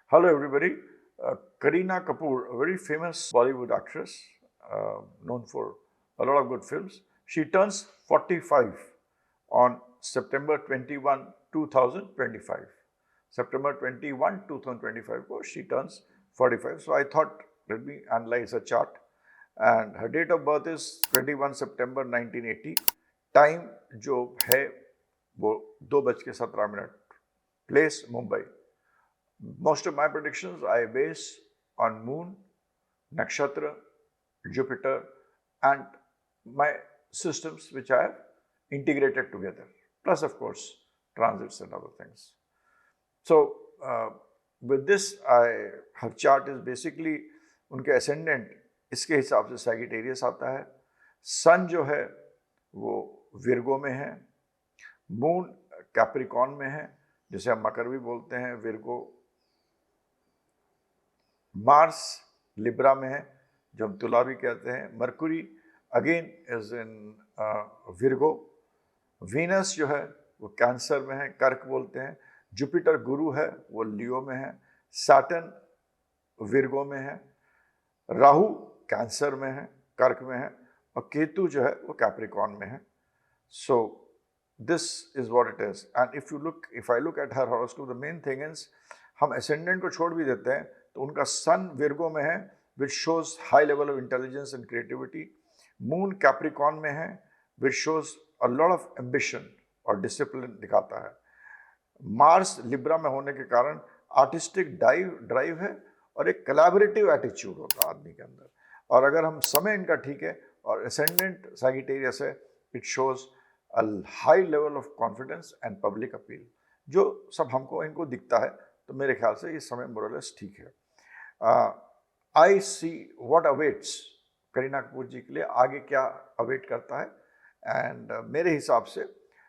Hello, everybody. Kareena Kapoor, a very famous Bollywood actress, known for a lot of good films. She turns 45 on September 21, 2025. September 21, 2025, she turns 45. So I thought, let me analyze her chart. And her date of birth is 21 September 1980. Time जो है वो 2:17. Place Mumbai. Most of my predictions I base on Moon, Nakshatra, Jupiter, and my systems which I have integrated together. Plus, of course, transits and other things. So, with this, her chart is basically उनके ascendant इसके हिसाब से Sagittarius आता है. Sun जो है वो Virgo में है. Moon कैप्रिकॉन में है, जिसे हम मकर भी बोलते हैं. विर्गो मार्स लिब्रा में है, जो हम तुला भी कहते हैं. Mercury again is in Virgo. Venus जो है वो कैंसर में है, कर्क बोलते हैं. जुपिटर गुरु है, वो लियो में है. सैटर्न विर्गो में है. राहु कैंसर में है, कर्क में है. और केतु जो है वो कैप्रिकॉन में है. So this is what it is. And if I look at her horoscope, the main thing is, हम एसेंडेंट को छोड़ भी देते हैं तो उनका सन विर्गो में है, which shows high level of intelligence and creativity. Moon Capricorn में है, which shows a lot of ambition और डिसिप्लिन दिखाता है. मार्स लिब्रा में होने के कारण आर्टिस्टिक ड्राइव है और एक कोलैबोरेटिव एटीट्यूड होता है आदमी के अंदर. और अगर हम समय इनका ठीक है और एसेंडेंट सैजिटेरियस है, it shows a high level of confidence and public appeal, जो सब हमको इनको दिखता है. तो मेरे ख्याल से ये समय मोरलेस ठीक है. I see what awaits Kareena Kapoor ji के लिए, आगे क्या अवेट करता है. एंड मेरे हिसाब से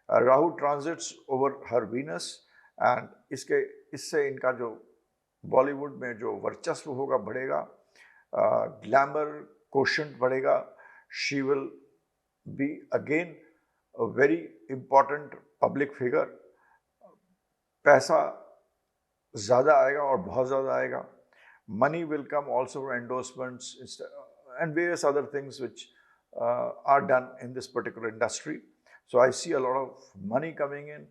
Rahu transits over her Venus, and इससे इनका जो बॉलीवुड में जो वर्चस्व होगा बढ़ेगा, ग्लैमर कोशंट बढ़ेगा. She will be again a very important public figure. पैसा ज़्यादा आएगा और बहुत ज़्यादा आएगा. Money will come also from endorsements and various other things which are done in this particular industry. So I see a lot of money coming in,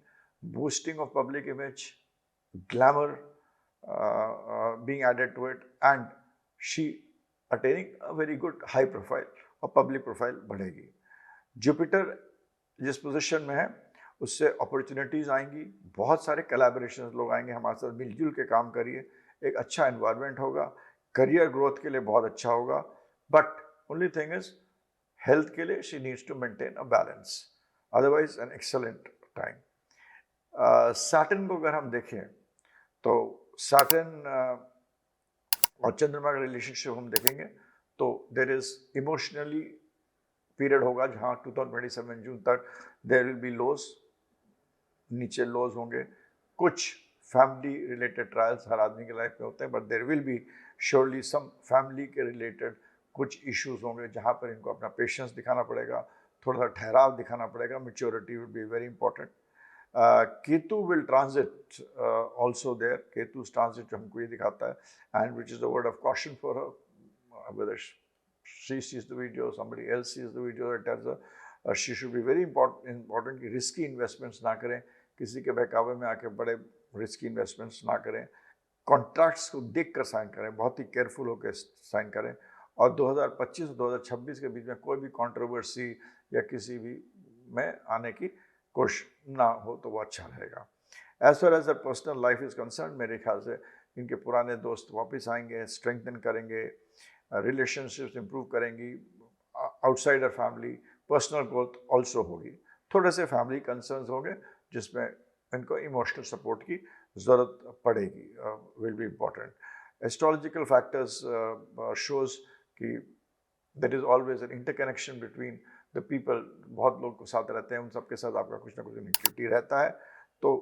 boosting of public image, glamour being added to it, and she attaining a very good high profile or public profile बढ़ेगी. Jupiter जिस position में है उससे opportunities आएंगी. बहुत सारे collaborations लोग आएंगे, हमारे साथ मिलजुल के काम करिए. एक अच्छा एनवायरनमेंट होगा, करियर ग्रोथ के लिए बहुत अच्छा होगा. But only thing is, health के लिए she needs to maintain a balance. Otherwise an excellent time. Saturn को अगर हम देखें तो सैटर्न और चंद्रमा का रिलेशनशिप हम देखेंगे तो देयर इज इमोशनली पीरियड होगा जहाँ 2027 जून तक देयर विल बी लोज, नीचे लोज होंगे. कुछ फैमिली रिलेटेड ट्रायल्स हर आदमी के लाइफ में होते हैं, but there will be surely some family के रिलेटेड कुछ इश्यूज होंगे जहाँ पर इनको अपना पेशेंस दिखाना पड़ेगा, थोड़ा सा ठहराव दिखाना पड़ेगा. Maturity will be very important. Ketu will transit also there. Ketu transit जो हमको ये दिखाता है, and which is the word of caution for her. Whether she sees the video, somebody else sees the video, it tells her she should be very important कि risky investments ना करें, किसी के बहकावे में आके बड़े रिस्की इन्वेस्टमेंट्स ना करें. कॉन्ट्रैक्ट्स को देख कर साइन करें, बहुत ही केयरफुल होकर साइन करें. और 2025 और 2026 के बीच में कोई भी कंट्रोवर्सी या किसी भी में आने की कोशिश ना हो तो वो अच्छा रहेगा. As far as the personal life is concerned, मेरे ख्याल से इनके पुराने दोस्त वापस आएंगे, स्ट्रेंथन करेंगे, रिलेशनशिप्स इंप्रूव करेंगी. Outsider family, personal growth also होगी. थोड़े से फैमिली कंसर्न्स होंगे जिसमें इनको इमोशनल सपोर्ट की ज़रूरत पड़ेगी, will be important. Astrological factors shows कि there is always an interconnection between the people. बहुत लोग साथ रहते हैं, उन सबके साथ आपका कुछ ना कुछ कनेक्टिविटी रहता है. तो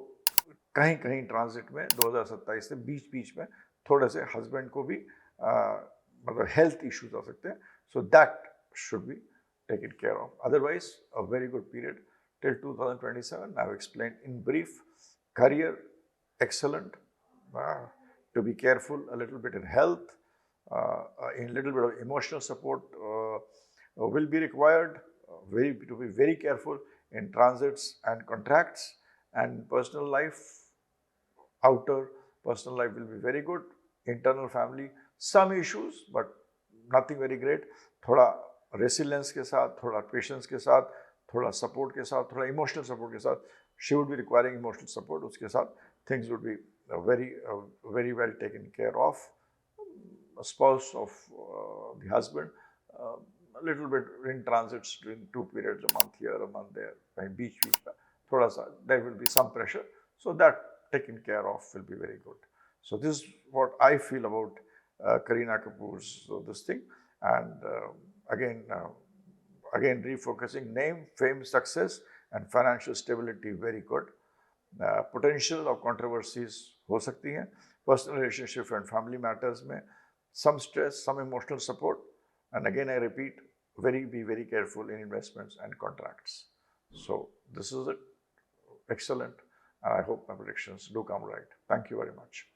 कहीं कहीं ट्रांजिट में 2027 से बीच बीच में थोड़े से हस्बैंड को भी मतलब हेल्थ इश्यूज आ सकते हैं. So that should be taken care of. Otherwise a very good period till 2027. I've explained in brief. Career excellent, to be careful a little bit in health, in little bit of emotional support will be required, to be very careful in transits and contracts, and personal life, outer personal life will be very good, internal family, some issues but nothing very great, थोड़ा resilience के साथ, थोड़ा patience के साथ, थोड़ा support के साथ, थोड़ा emotional support के साथ, she would be requiring emotional support, उसके साथ things would be very well taken care of. A spouse of the husband, a little bit in transits during 2 periods, a month here, a month there, कहीं बीच में थोड़ा सा there will be some pressure, so that taken care of will be very good. So this is what I feel about Kareena Kapoor's this thing, and again refocusing: name, fame, success, and financial stability very good. Potential of controversies हो सकती हैं, personal relationship and family matters में some stress, some emotional support, and again I repeat, be very careful in investments and contracts. So this is it. Excellent, and I hope my predictions do come right. Thank you very much.